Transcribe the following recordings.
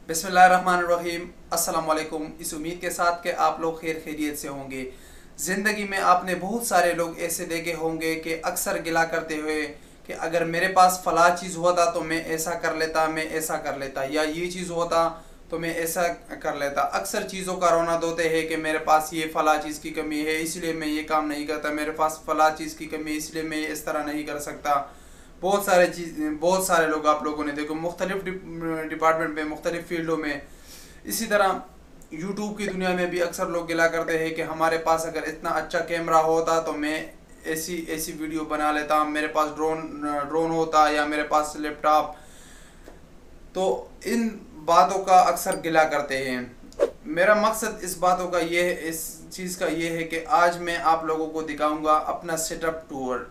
बिस्मिल्लाहिर्रहमानिर्रहीम। अस्सलाम वालेकुम। इस उम्मीद के साथ कि आप लोग खैर खैरियत से होंगे। ज़िंदगी में आपने बहुत सारे लोग ऐसे देखे होंगे कि अक्सर गिला करते हुए कि अगर मेरे पास फ़ला चीज़ होता तो मैं ऐसा कर लेता, मैं ऐसा कर लेता, या ये चीज़ होता तो मैं ऐसा कर लेता। अक्सर चीज़ों का रोना धोते हैं कि मेरे पास ये फ़ला चीज़ की कमी है इसलिए मैं ये काम नहीं करता, मेरे पास फ़ला चीज़ की कमी है इसलिए मैं इस तरह नहीं कर सकता। बहुत सारे लोग आप लोगों ने देखो मुख्तलिफ डिपार्टमेंट में, मुख्तलिफ फील्डों में। इसी तरह यूट्यूब की दुनिया में भी अक्सर लोग गिला करते हैं कि हमारे पास अगर इतना अच्छा कैमरा होता तो मैं ऐसी ऐसी वीडियो बना लेता, मेरे पास ड्रोन होता या मेरे पास लैपटॉप। तो इन बातों का अक्सर गिला करते हैं। मेरा मकसद इस बातों का ये है, इस चीज़ का ये है कि आज मैं आप लोगों को दिखाऊंगा अपना सेटअप टूर,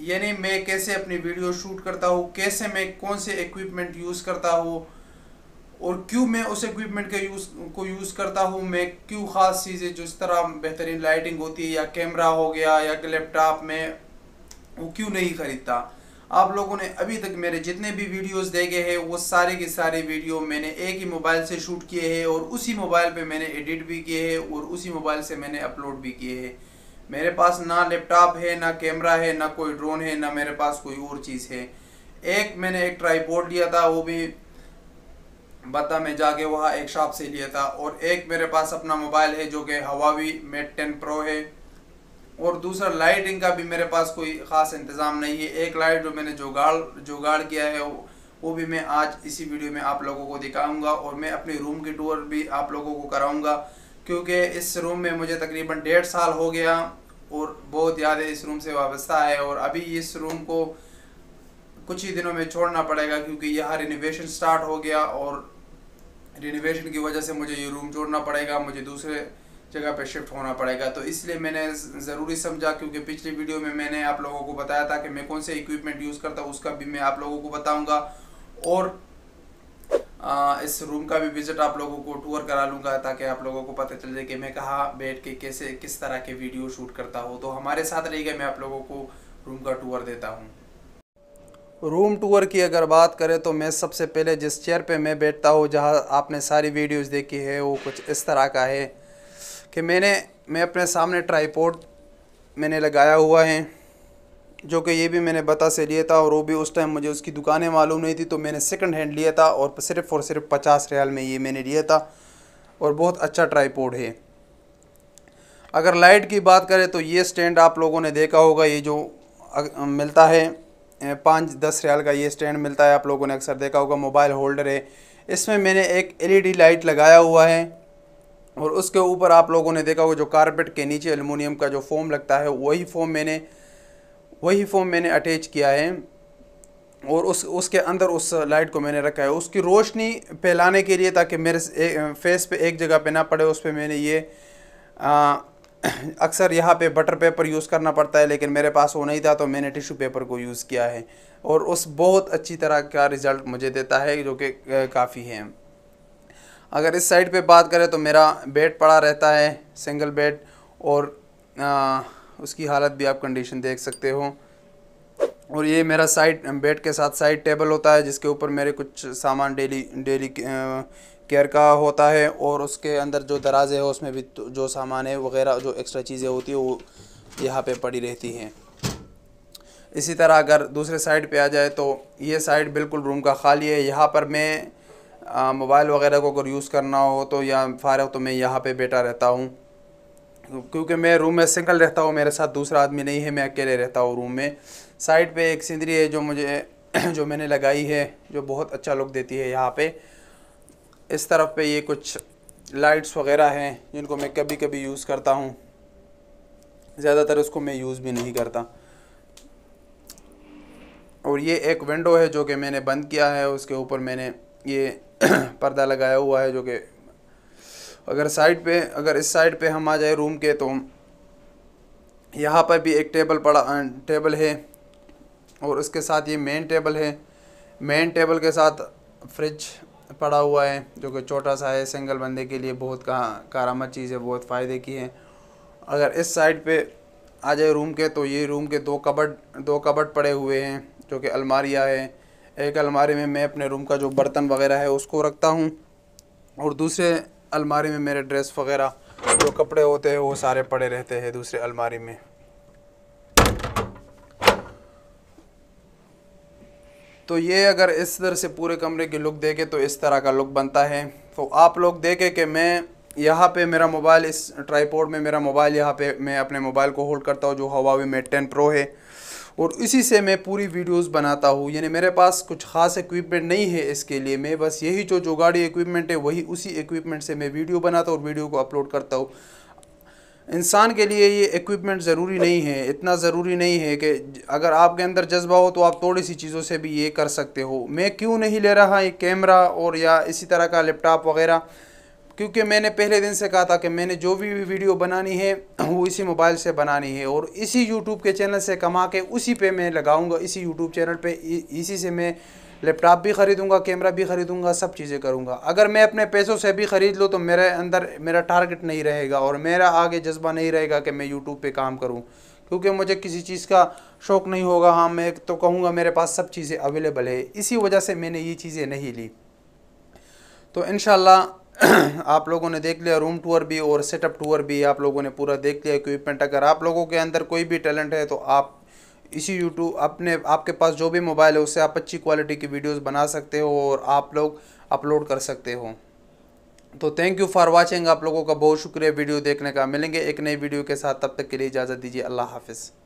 यानी मैं कैसे अपनी वीडियो शूट करता हूँ, कैसे मैं कौन से इक्विपमेंट यूज़ करता हूँ और क्यों मैं उस इक्विपमेंट के यूज़ करता हूँ। मैं क्यों ख़ास चीज़ें जिस तरह बेहतरीन लाइटिंग होती है या कैमरा हो गया या लैपटॉप में वो क्यों नहीं ख़रीदता। आप लोगों ने अभी तक मेरे जितने भी वीडियोस देखे हैं वो सारे के सारे वीडियो मैंने एक ही मोबाइल से शूट किए हैं और उसी मोबाइल पे मैंने एडिट भी किए हैं और उसी मोबाइल से मैंने अपलोड भी किए हैं। मेरे पास ना लैपटॉप है, ना कैमरा है, ना कोई ड्रोन है, ना मेरे पास कोई और चीज़ है। मैंने एक ट्राईपोड लिया था, वो भी बता में जाके वहाँ एक शॉप से लिया था। और एक मेरे पास अपना मोबाइल है जो कि हवावी मेट 10 प्रो है। और दूसरा लाइटिंग का भी मेरे पास कोई ख़ास इंतज़ाम नहीं है। एक लाइट जो मैंने जुगाड़ किया है वो भी मैं आज इसी वीडियो में आप लोगों को दिखाऊंगा और मैं अपने रूम की टूर भी आप लोगों को कराऊंगा, क्योंकि इस रूम में मुझे तकरीबन 1.5 साल हो गया और बहुत ज़्यादा इस रूम से वाबस्ता है। और अभी इस रूम को कुछ ही दिनों में छोड़ना पड़ेगा क्योंकि यहाँ रिनोवेशन स्टार्ट हो गया और रिनोवेशन की वजह से मुझे ये रूम छोड़ना पड़ेगा, मुझे दूसरे जगह पे शिफ्ट होना पड़ेगा। तो इसलिए मैंने ज़रूरी समझा, क्योंकि पिछली वीडियो में मैंने आप लोगों को बताया था कि मैं कौन से इक्विपमेंट यूज़ करता हूँ, उसका भी मैं आप लोगों को बताऊंगा और इस रूम का भी विज़िट आप लोगों को टूर करा लूँगा ताकि आप लोगों को पता चल जाए कि मैं कहाँ बैठ के कैसे किस तरह के वीडियो शूट करता हूँ। तो हमारे साथ रहिएगा, मैं आप लोगों को रूम का टूर देता हूँ। रूम टूर की अगर बात करें तो मैं सबसे पहले जिस चेयर पे मैं बैठता हूँ, जहाँ आपने सारी वीडियोस देखी है, वो कुछ इस तरह का है कि मैं अपने सामने ट्राईपोड मैंने लगाया हुआ है, जो कि ये भी मैंने बता से लिया था और वो भी उस टाइम मुझे उसकी दुकानें मालूम नहीं थी, तो मैंने सेकंड हैंड लिया था और सिर्फ 50 रियाल में ये मैंने लिया था और बहुत अच्छा ट्राईपोड है। अगर लाइट की बात करें तो ये स्टैंड आप लोगों ने देखा होगा, ये जो मिलता है 5-10 रियाल का ये स्टैंड मिलता है, आप लोगों ने अक्सर देखा होगा। मोबाइल होल्डर है, इसमें मैंने एक एलईडी लाइट लगाया हुआ है और उसके ऊपर आप लोगों ने देखा होगा जो कारपेट के नीचे एलुमिनियम का जो फोम लगता है वही फोम मैंने अटैच किया है और उसके अंदर उस लाइट को मैंने रखा है उसकी रोशनी फैलाने के लिए, ताकि मेरे फेस पे एक जगह पे ना पड़े। उस पर मैंने ये अक्सर यहाँ पे बटर पेपर यूज़ करना पड़ता है, लेकिन मेरे पास वो नहीं था तो मैंने टिश्यू पेपर को यूज़ किया है और उस बहुत अच्छी तरह का रिज़ल्ट मुझे देता है, जो कि काफ़ी है। अगर इस साइड पे बात करें तो मेरा बेड पड़ा रहता है, सिंगल बेड, और उसकी हालत भी आप कंडीशन देख सकते हो। और ये मेरा साइड बेड के साथ साइड टेबल होता है जिसके ऊपर मेरे कुछ सामान डेली केयर का होता है और उसके अंदर जो दराज़े है उसमें भी जो सामान है वगैरह जो एक्स्ट्रा चीज़ें होती है वो यहाँ पे पड़ी रहती हैं। इसी तरह अगर दूसरे साइड पे आ जाए तो ये साइड बिल्कुल रूम का खाली है। यहाँ पर मैं मोबाइल वगैरह को अगर यूज़ करना हो तो या फारग तो मैं यहाँ पे बैठा रहता हूँ, क्योंकि मैं रूम में सिंगल रहता हूँ, मेरे साथ दूसरा आदमी नहीं है, मैं अकेले रहता हूँ रूम में। साइड पे एक सिंदरी है जो मैंने लगाई है, जो बहुत अच्छा लुक देती है यहाँ पे। इस तरफ पे ये कुछ लाइट्स वगैरह हैं जिनको मैं कभी कभी यूज़ करता हूँ, ज़्यादातर उसको मैं यूज़ भी नहीं करता। और ये एक विंडो है जो कि मैंने बंद किया है, उसके ऊपर मैंने ये पर्दा लगाया हुआ है, जो कि अगर इस साइड पे हम आ जाए रूम के तो यहाँ पर भी एक टेबल है और उसके साथ ये मेन टेबल है। मेन टेबल के साथ फ्रिज पड़ा हुआ है जो कि छोटा सा है, सिंगल बंदे के लिए बहुत कारआमद चीज़ है, बहुत फ़ायदे की है। अगर इस साइड पे आ जाए रूम के तो ये रूम के दो कबर्ड पड़े हुए हैं जो कि अलमारियाँ है। एक अलमारी में मैं अपने रूम का जो बर्तन वगैरह है उसको रखता हूँ, और दूसरे अलमारी में मेरे ड्रेस वगैरह जो कपड़े होते हैं वो सारे पड़े रहते हैं दूसरे अलमारी में। तो ये अगर इस तरह से पूरे कमरे की लुक देखें तो इस तरह का लुक बनता है। तो आप लोग देखें कि मैं यहाँ पे मेरा मोबाइल, इस ट्राईपोड में मेरा मोबाइल, यहाँ पे मैं अपने मोबाइल को होल्ड करता हूँ जो Huawei Mate 10 Pro है, और इसी से मैं पूरी वीडियोस बनाता हूँ। यानी मेरे पास कुछ ख़ास इक्विपमेंट नहीं है इसके लिए, मैं बस यही जो जुगाड़ी इक्विपमेंट है वही उसी इक्विपमेंट से मैं वीडियो बनाता हूँ और वीडियो को अपलोड करता हूँ। इंसान के लिए ये इक्विपमेंट ज़रूरी नहीं है, इतना ज़रूरी नहीं है कि अगर आपके अंदर जज्बा हो तो आप थोड़ी सी चीज़ों से भी ये कर सकते हो। मैं क्यों नहीं ले रहा एक कैमरा और या इसी तरह का लैपटॉप वगैरह, क्योंकि मैंने पहले दिन से कहा था कि मैंने जो भी वीडियो बनानी है वो इसी मोबाइल से बनानी है, और इसी यूट्यूब के चैनल से कमा के उसी पे मैं लगाऊंगा, इसी यूट्यूब चैनल पे इसी से मैं लैपटॉप भी ख़रीदूँगा, कैमरा भी ख़रीदूँगा, सब चीज़ें करूँगा। अगर मैं अपने पैसों से भी ख़रीद लूँ तो मेरे अंदर मेरा टारगेट नहीं रहेगा और मेरा आगे जज्बा नहीं रहेगा कि मैं यूट्यूब पे काम करूँ, क्योंकि मुझे किसी चीज़ का शौक़ नहीं होगा। हाँ, मैं तो कहूँगा मेरे पास सब चीज़ें अवेलेबल है, इसी वजह से मैंने ये चीज़ें नहीं ली। तो इंशाल्लाह आप लोगों ने देख लिया रूम टूर भी और सेटअप टूर भी, आप लोगों ने पूरा देख लिया इक्विपमेंट। अगर आप लोगों के अंदर कोई भी टैलेंट है तो आप इसी यूट्यूब आपके पास जो भी मोबाइल है उससे आप अच्छी क्वालिटी की वीडियोस बना सकते हो और आप लोग अपलोड कर सकते हो। तो थैंक यू फॉर वाचिंग, आप लोगों का बहुत शुक्रिया वीडियो देखने का। मिलेंगे एक नई वीडियो के साथ, तब तक के लिए इजाज़त दीजिए। अल्लाह हाफ़िज़।